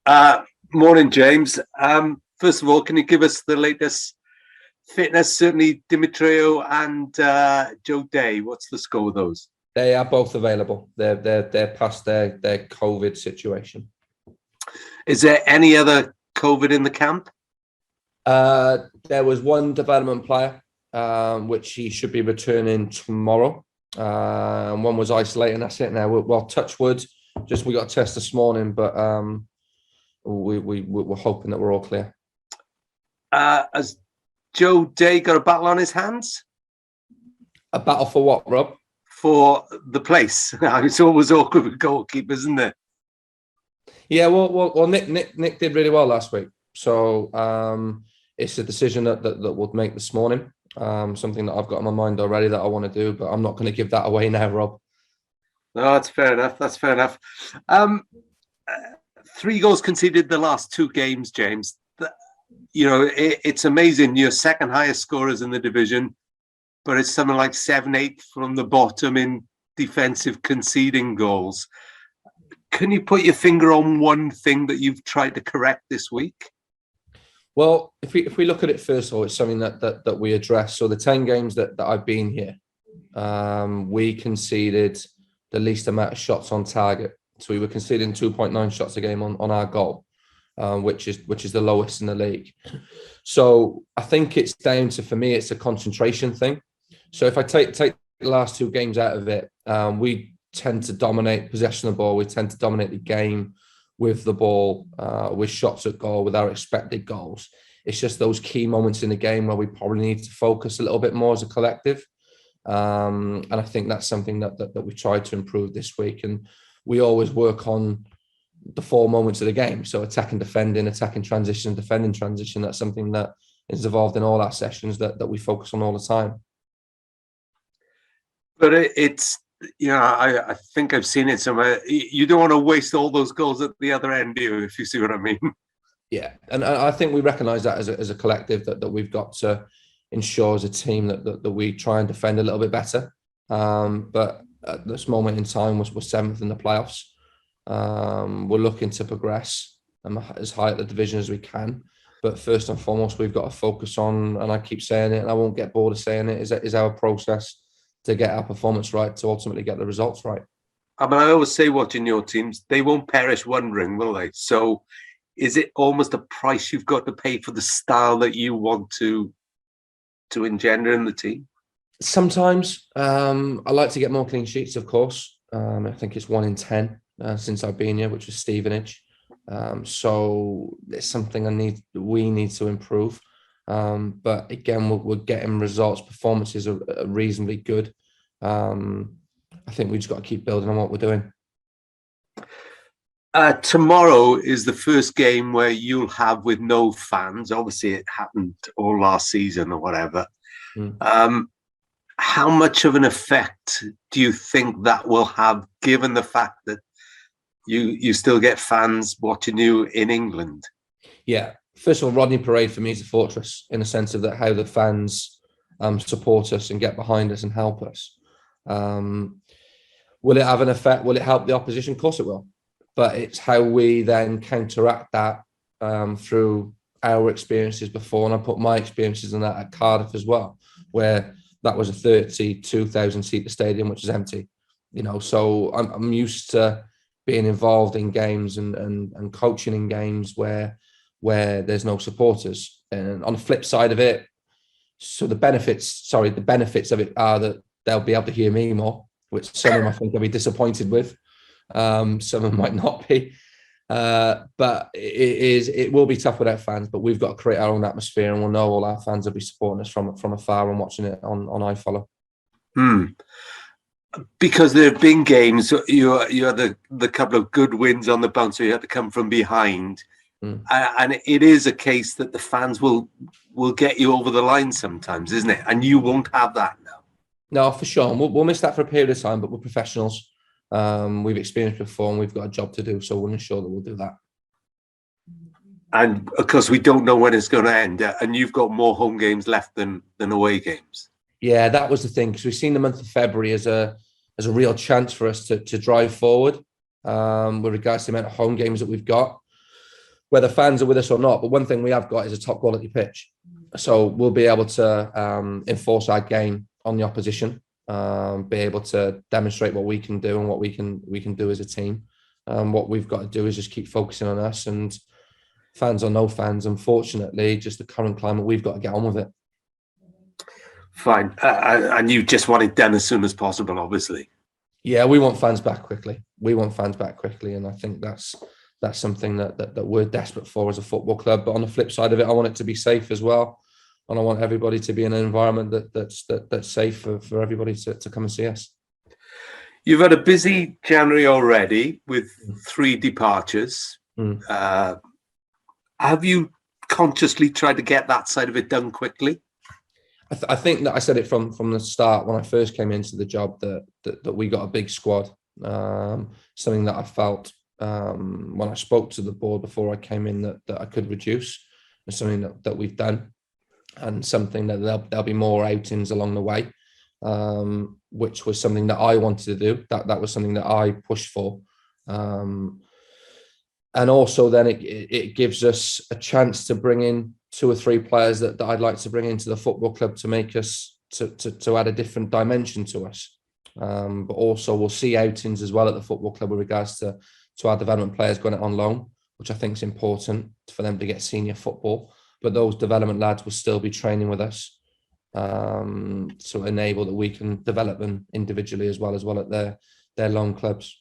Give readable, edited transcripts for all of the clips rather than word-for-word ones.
Uh, Morning, James. First of all, can you give us the latest fitness? Certainly, Dimitrio and Joe Day. What's the score with those? They are both available. They're past their COVID situation. Is there any other COVID in the camp? There was one development player, which he should be returning tomorrow. And one was isolating. That's it now. Well, touch wood. We got a test this morning, but we're hoping that we're all clear. Has Joe Day got a battle on his hands? A battle for what, Rob? For the place. It's always awkward with goalkeepers, isn't it? Yeah, well, Nick did really well last week. So it's a decision that we'll make this morning. Something that I've got in my mind already that I want to do, but I'm not going to give that away now, Rob. No, that's fair enough. 3 goals conceded the last 2 games, James. It's amazing. You're second highest scorers in the division, but it's something like 7-8 from the bottom in defensive conceding goals. Can you put your finger on one thing that you've tried to correct this week? Well, if we look at it first of all, it's something that we address. So the 10 games that I've been here, we conceded the least amount of shots on target. So we were conceding 2.9 shots a game on our goal, which is the lowest in the league. So I think it's down to, for me, it's a concentration thing. So if I take the last 2 games out of it, we tend to dominate possession of the ball. We tend to dominate the game with the ball, with shots at goal, with our expected goals. It's just those key moments in the game where we probably need to focus a little bit more as a collective. And I think that's something that we tried to improve this week. And we always work on the 4 moments of the game. So attacking, defending, attacking transition, defending transition. That's something that is involved in all our sessions that we focus on all the time. But it's, I think I've seen it somewhere. You don't want to waste all those goals at the other end, do you, if you see what I mean? Yeah. And I think we recognise that as a collective that we've got to ensure as a team that we try and defend a little bit better. But at this moment in time, we're 7th in the playoffs. We're looking to progress as high at the division as we can. But first and foremost, we've got to focus on, and I keep saying it, and I won't get bored of saying it, is our process to get our performance right, to ultimately get the results right. I mean, I always say watching your teams, they won't perish wondering, will they? So is it almost a price you've got to pay for the style that you want to engender in the team? Sometimes. I like to get more clean sheets, of course. I think it's 1 in 10 since I've been here, which was Stevenage. So it's something we need to improve. But again, we're getting results. Performances are reasonably good. I think we just got to keep building on what we're doing. Tomorrow is the first game where you'll have with no fans. Obviously, it happened all last season or whatever. How much of an effect do you think that will have, given the fact that you still get fans watching you in England? Yeah. First of all, Rodney Parade for me is a fortress in the sense of that how the fans support us and get behind us and help us. Will it have an effect? Will it help the opposition? Of course it will. But it's how we then counteract that through our experiences before. And I put my experiences in that at Cardiff as well, where that was a 32,000 seat stadium, which is empty. So I'm used to being involved in games and coaching in games where there's no supporters. And on the flip side of it, the benefits of it are that they'll be able to hear me more, which some of them I think I'll be disappointed with. Some of them might not be. But it will be tough without fans, but we've got to create our own atmosphere, and we'll know all our fans will be supporting us from afar and watching it on iFollow. Because there have been games, you had the couple of good wins on the bounce, so you had to come from behind. And it is a case that the fans will get you over the line sometimes, isn't it? And you won't have that now. No, for sure. We'll miss that for a period of time, but we're professionals. We've experienced before, and we've got a job to do, so we'll ensure that we'll do that. And of course, we don't know when it's going to end, and you've got more home games left than away games. Yeah, that was the thing, because we've seen the month of February as a real chance for us to drive forward with regards to the amount of home games that we've got. whether fans are with us or not. But one thing we have got is a top quality pitch, so we'll be able to enforce our game on the opposition, be able to demonstrate what we can do and what we can do as a team. What we've got to do is just keep focusing on us, and fans or no fans, unfortunately, just the current climate, we've got to get on with it. Fine. And you just want it done as soon as possible, obviously. Yeah, we want fans back quickly. And I think that's something that we're desperate for as a football club. But on the flip side of it, I want it to be safe as well, and I want everybody to be in an environment that's safe for everybody to come and see us. You've had a busy January already with 3 departures. Have you consciously tried to get that side of it done quickly? I think that I said it from the start when I first came into the job that we got a big squad. Something that I felt when I spoke to the board before I came in that I could reduce, and something that we've done, and something that there'll be more outings along the way, which was something that I wanted to do. That was something that I pushed for. And also then it gives us a chance to bring in 2 or 3 players that I'd like to bring into the football club to make us to add a different dimension to us. But also we'll see outings as well at the football club with regards to our development players going on loan, which I think is important for them to get senior football. But those development lads will still be training with us to enable that we can develop them individually as well at their loan clubs.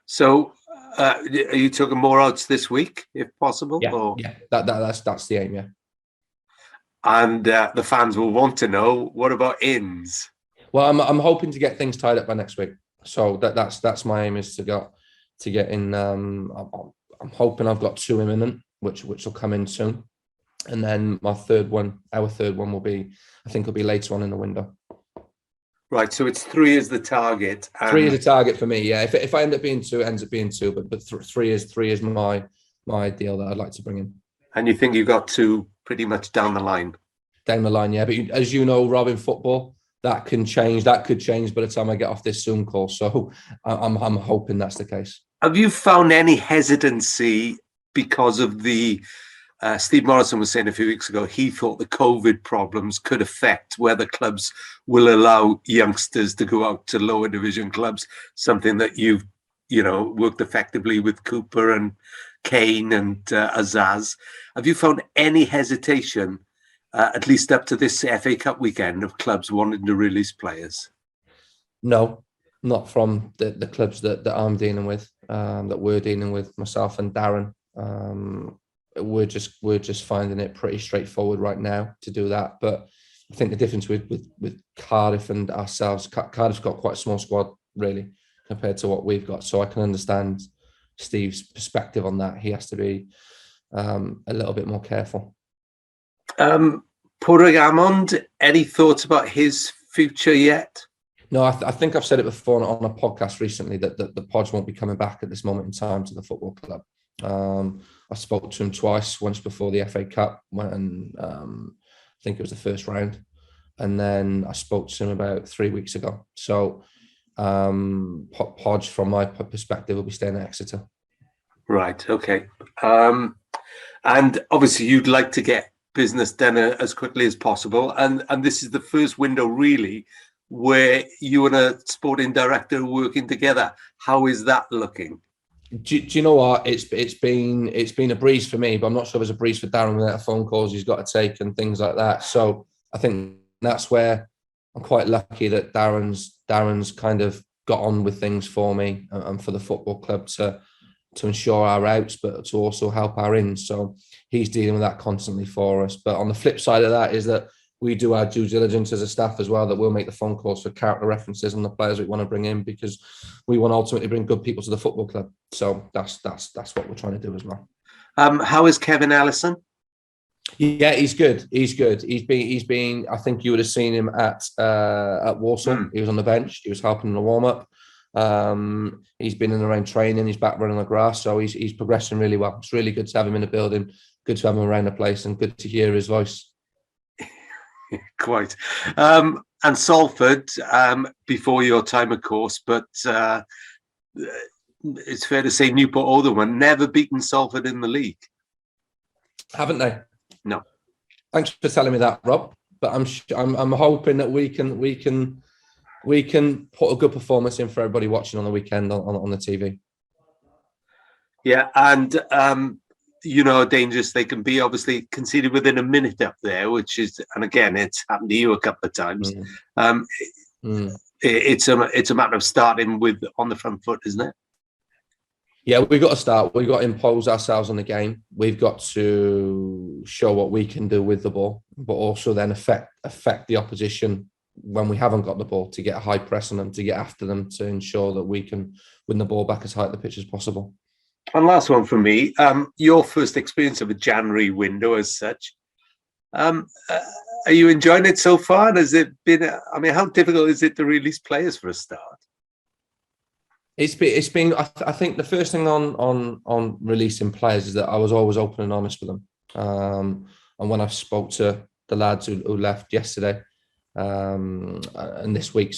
So are you talking more outs this week, if possible? Yeah. That's the aim. Yeah. And the fans will want to know, what about ins? Well, I'm hoping to get things tied up by next week. So that's my aim, is to get in. I'm hoping I've got 2 imminent, which will come in soon, and then our third one will be, I think, will be later on in the window. Right, so it's 3 is the target. And 3 is a target for me. Yeah, if I end up being 2, it ends up being 2. But 3 is my ideal that I'd like to bring in. And you think you've got 2 pretty much down the line? Down the line, yeah. But as you know, Rob, in football, that can change. That could change by the time I get off this Zoom call. So I'm hoping that's the case. Have you found any hesitancy because of the Steve Morrison was saying a few weeks ago he thought the COVID problems could affect whether clubs will allow youngsters to go out to lower division clubs, something that you've worked effectively with Cooper and Kane and Azaz. Have you found any hesitation, at least up to this FA Cup weekend, of clubs wanting to release players? No, not from the clubs that I'm dealing with, that we're dealing with, myself and Darren. We're just finding it pretty straightforward right now to do that. But I think the difference with Cardiff and ourselves, Cardiff's got quite a small squad really compared to what we've got. So I can understand Steve's perspective on that. He has to be a little bit more careful. Amond, any thoughts about his future yet? No, I think I've said it before on a podcast recently that the Podge won't be coming back at this moment in time to the football club. I spoke to him twice, once before the FA Cup when I think it was the first round, and then I spoke to him about 3 weeks ago. So Podge, from my perspective, will be staying at Exeter. Right. Okay. And obviously you'd like to get business done as quickly as possible, and this is the first window really where you and a sporting director are working together. How is that looking? Do you know what? It's been a breeze for me, but I'm not sure there's a breeze for Darren without the phone calls he's got to take and things like that. So I think that's where I'm quite lucky that Darren's kind of got on with things for me and for the football club to ensure our outs, but to also help our ins. So he's dealing with that constantly for us. But on the flip side of that is that we do our due diligence as a staff as well, that we'll make the phone calls for character references on the players we want to bring in, because we want to ultimately bring good people to the football club. So that's what we're trying to do as well. How is Kevin Allison? Yeah, he's good. He's been. I think you would have seen him at Walsall. He was on the bench. He was helping in the warm up. He's been in around training. He's back running the grass. So he's progressing really well. It's really good to have him in the building. Good to have him around the place, and good to hear his voice. Quite. And Salford, before your time, of course, but it's fair to say Newport Oldham never beaten Salford in the league. Haven't they? No. Thanks for telling me that, Rob. But I'm hoping that we can put a good performance in for everybody watching on the weekend on the TV. Yeah, and you know how dangerous they can be. Obviously, conceded within a minute up there, which is, and again, it's happened to you a couple of times. It's a matter of starting with on the front foot, isn't it? Yeah, we've got to start. We've got to impose ourselves on the game. We've got to show what we can do with the ball, but also then affect the opposition when we haven't got the ball, to get a high press on them, to get after them, to ensure that we can win the ball back as high at the pitch as possible. And last one from me, your first experience of a January window as such. Are you enjoying it so far? And has it been, I mean, how difficult is it to release players for a start? It's been. I think the first thing on releasing players is that I was always open and honest with them. And when I spoke to the lads who left yesterday and this week,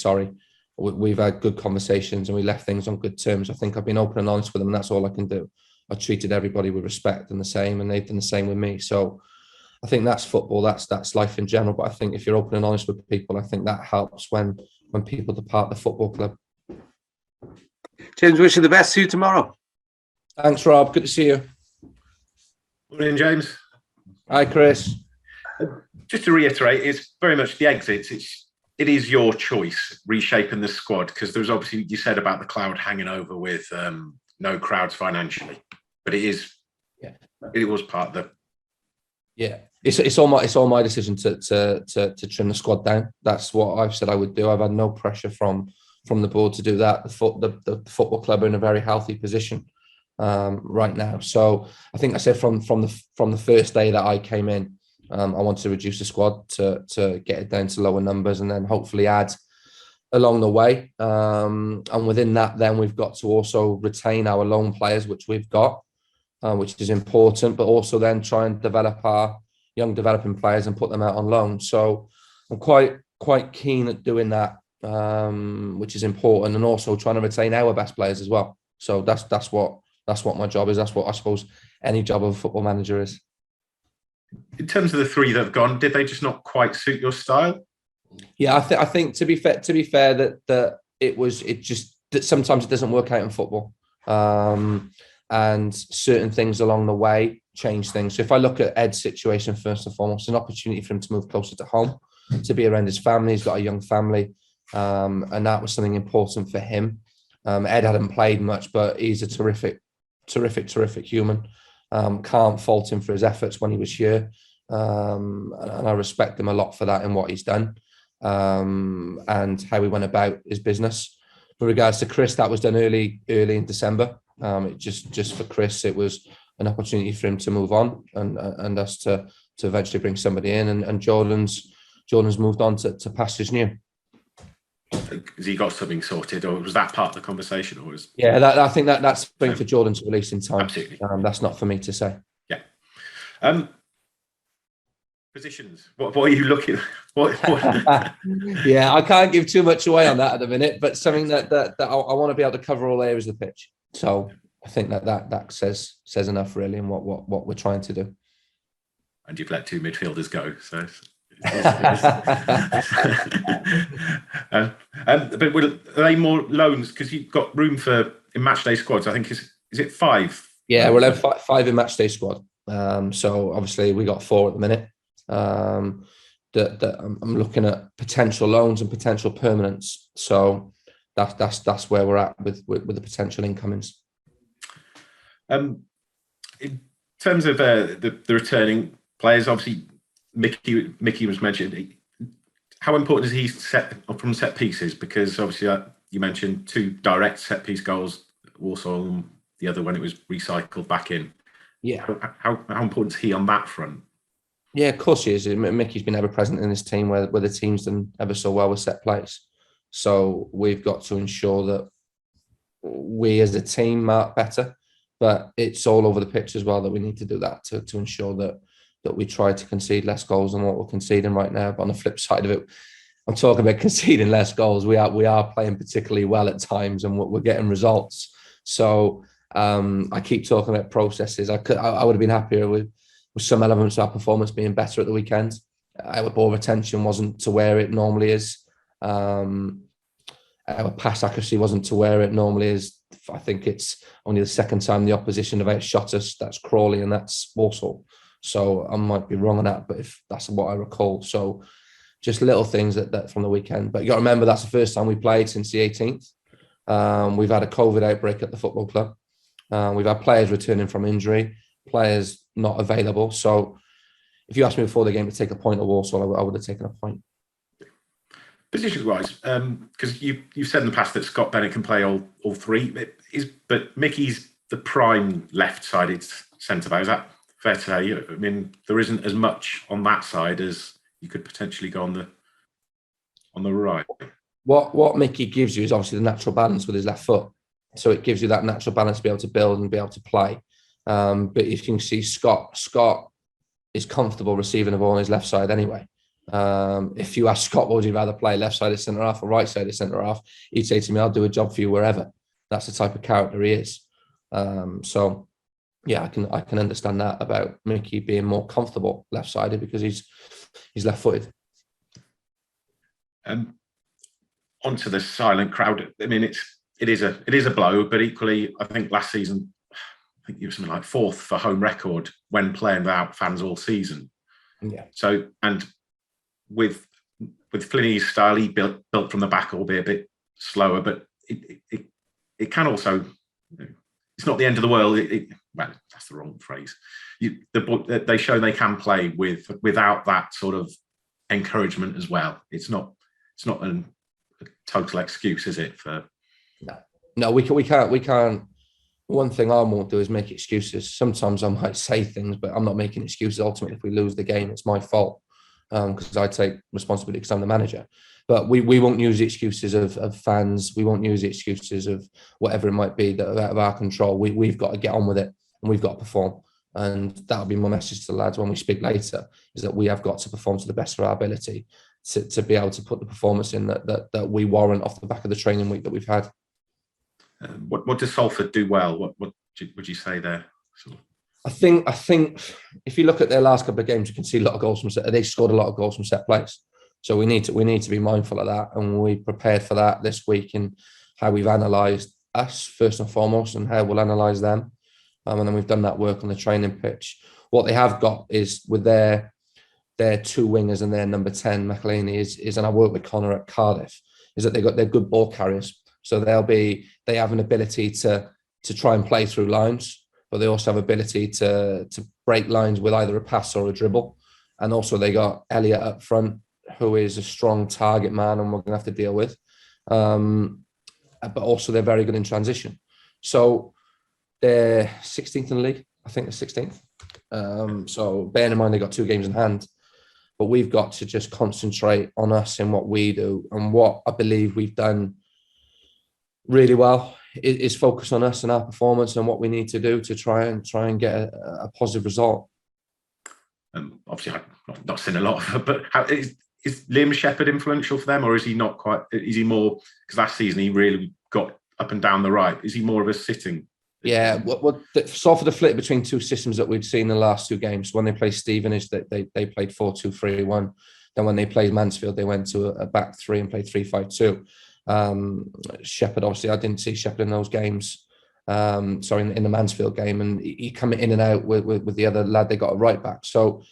we've had good conversations and we left things on good terms. I think I've been open and honest with them, and that's all I can do. I treated everybody with respect and the same, and they've done the same with me. So I think that's football. That's life in general. But I think if you're open and honest with people, I think that helps when people depart the football club. James, wish you the best. See you tomorrow. Thanks, Rob. Good to see you. Morning, James. Hi, Chris. Just to reiterate, it's very much the exits. It is your choice reshaping the squad, because there was obviously, you said about the cloud hanging over with no crowds financially, but it was part of the. Yeah, it's all my decision to trim the squad down. That's what I've said I would do. I've had no pressure from the board to do that. The football club are in a very healthy position right now. So I think I said from the first day that I came in, I wanted to reduce the squad to get it down to lower numbers, and then hopefully add along the way. And within that, then we've got to also retain our loan players, which we've got, which is important, but also then try and develop our young developing players and put them out on loan. So I'm quite keen at doing that, which is important, and also trying to retain our best players as well. So that's what my job is. That's what I suppose any job of a football manager is. In terms of the three that have gone, did they just not quite suit your style? Yeah, I think to be fair that that sometimes it doesn't work out in football, and certain things along the way change things. So if I look at Ed's situation first and foremost, an opportunity for him to move closer to home, to be around his family. He's got a young family, and that was something important for him. Ed hadn't played much, but he's a terrific human. Can't fault him for his efforts when he was here, and I respect him a lot for that and what he's done, and how he went about his business. With regards to Chris, that was done early in December. It just for Chris, it was an opportunity for him to move on and us to eventually bring somebody in, and Jordan's moved on to pastures new. Has he got something sorted, or was that part of the conversation? Or was I think that's thing for Jordan to release in time. Absolutely. That's not for me to say. Yeah. Positions. What are you looking? What? Yeah, I can't give too much away on that at the minute, but something that I want to be able to cover all areas of the pitch. So I think that says enough really, in what we're trying to do. And you've let two midfielders go, so. But are they more loans? Because you've got room for in matchday squads. I think is it 5? Yeah, we'll have 5 in matchday squad. So obviously we got 4 at the minute. That I'm looking at potential loans and potential permanents. So that's where we're at with the potential incomings. In terms of the returning players, obviously Mickey was mentioned. How important is he from set pieces? Because obviously you mentioned 2 direct set piece goals, Walsall, and the other when it was recycled back in. Yeah. How important is he on that front? Yeah, of course he is. Mickey's been ever present in this team where the team's done ever so well with set plays. So we've got to ensure that we as a team are better, but it's all over the pitch as well that we need to do that to ensure that we try to concede less goals than what we're conceding right now. But on the flip side of it, I'm talking about conceding less goals. We are playing particularly well at times, and we're getting results. So I keep talking about processes. I would have been happier with some elements of our performance being better at the weekend. Our ball retention wasn't to where it normally is. Our pass accuracy wasn't to where it normally is. I think it's only the second time the opposition have outshot us. That's Crawley and that's Walsall. So I might be wrong on that, but if that's what I recall. So just little things that from the weekend. But you got to remember that's the first time we played since the 18th. We've had a COVID outbreak at the football club. We've had players returning from injury, players not available. So if you asked me before the game to take a point at Walsall, I would have taken a point. Position-wise, because you've said in the past that Scott Bennett can play all three, but Mickey's the prime left-sided centre-back. Is that fair to say? I mean, there isn't as much on that side as you could potentially go on the right. What Mickey gives you is obviously the natural balance with his left foot. So it gives you that natural balance to be able to build and be able to play. But if you can see Scott is comfortable receiving the ball on his left side anyway. If you ask Scott, what would you rather play, left side of centre half or right side of centre half? He'd say to me, I'll do a job for you wherever. That's the type of character he is. So yeah, I can understand that about Mickey being more comfortable left sided because he's left footed. Onto the silent crowd. I mean, it is a blow, but equally, I think last season, I think you were something like 4th for home record when playing without fans all season. Yeah. So and with Flinney's style, he built from the back, albeit a bit slower, but it can also. It's not the end of the world. Well, that's the wrong phrase. They show they can play without that sort of encouragement as well. It's not a total excuse, is it? For no, we can't. One thing I won't do is make excuses. Sometimes I might say things, but I'm not making excuses. Ultimately, if we lose the game, it's my fault because I take responsibility because I'm the manager. But we won't use the excuses of fans. We won't use the excuses of whatever it might be that are out of our control. We've got to get on with it and we've got to perform. And that'll be my message to the lads when we speak later, is that we have got to perform to the best of our ability to be able to put the performance in that we warrant off the back of the training week that we've had. What does Salford do well? What would you say there? I think if you look at their last couple of games, you can see a lot of goals from set. They scored a lot of goals from set plays. So we need to be mindful of that, and we prepared for that this week in how we've analysed us first and foremost, and how we'll analyse them. And then we've done that work on the training pitch. What they have got is with their 2 wingers and their number 10, McElhaney, is and I work with Connor at Cardiff, is that they're good ball carriers. So they have an ability to try and play through lines, but they also have ability to break lines with either a pass or a dribble. And also they got Elliot up front, who is a strong target man and we're going to have to deal with. But also they're very good in transition. So they're 16th in the league. I think they're 16th. So bearing in mind they've got 2 games in hand, but we've got to just concentrate on us and what we do. And what I believe we've done really well is focus on us and our performance and what we need to do to try and get a positive result. Obviously, I've not seen a lot of it, but is Liam Shepherd influential for them, or is he not quite? Is he more, because last season he really got up and down the right? Is he more of a sitting? Yeah, Salford the flip between 2 systems that we'd seen in the last 2 games. When they played Stevenage, they played 4-2-3-1. Then when they played Mansfield, they went to a back 3 and played 3-5-2. Shepherd, obviously, I didn't see Shepherd in those games. In the Mansfield game, and he come in and out with the other lad. They got a right back. So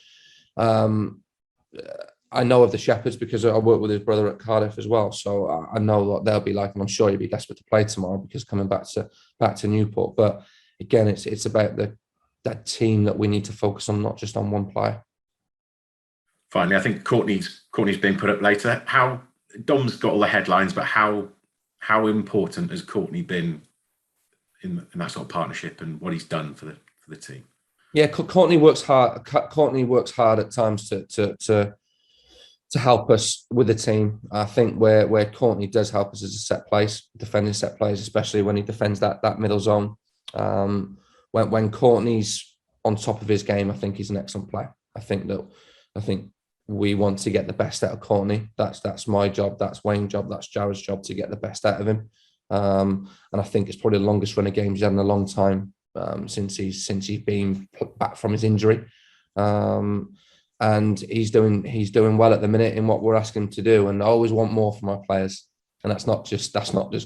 I know of the Shepherds because I work with his brother at Cardiff as well. So I know what they'll be like, and I'm sure he'll be desperate to play tomorrow because coming back to Newport. But again, it's about that team that we need to focus on, not just on one player. Finally, I think Courtney's being put up later. How Dom's got all the headlines, but how important has Courtney been in that sort of partnership and what he's done for the team? Yeah, Courtney works hard. Courtney works hard at times to help us with the team. I think where Courtney does help us is a set plays, defending set plays, especially when he defends that middle zone. When Courtney's on top of his game, I think he's an excellent player. I think we want to get the best out of Courtney. That's my job. That's Wayne's job. That's Jared's job to get the best out of him. And I think it's probably the longest run of games he's had in a long time, since he's been back from his injury. And he's doing well at the minute in what we're asking him to do. And I always want more from our players. And that's not just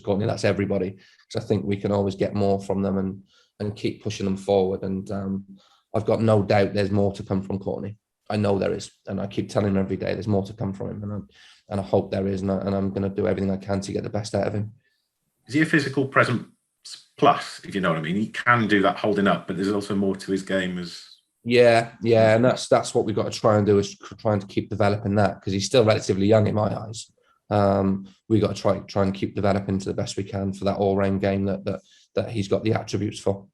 Courtney, that's everybody. Because I think we can always get more from them and keep pushing them forward. And I've got no doubt there's more to come from Courtney. I know there is. And I keep telling him every day there's more to come from him. And I hope there is. And I'm going to do everything I can to get the best out of him. Is he a physical presence plus, if you know what I mean? He can do that holding up, but there's also more to his game as... Yeah, and that's what we've got to try and do, is trying to keep developing that, because he's still relatively young in my eyes. We've got to try and keep developing to the best we can for that all-round game that he's got the attributes for.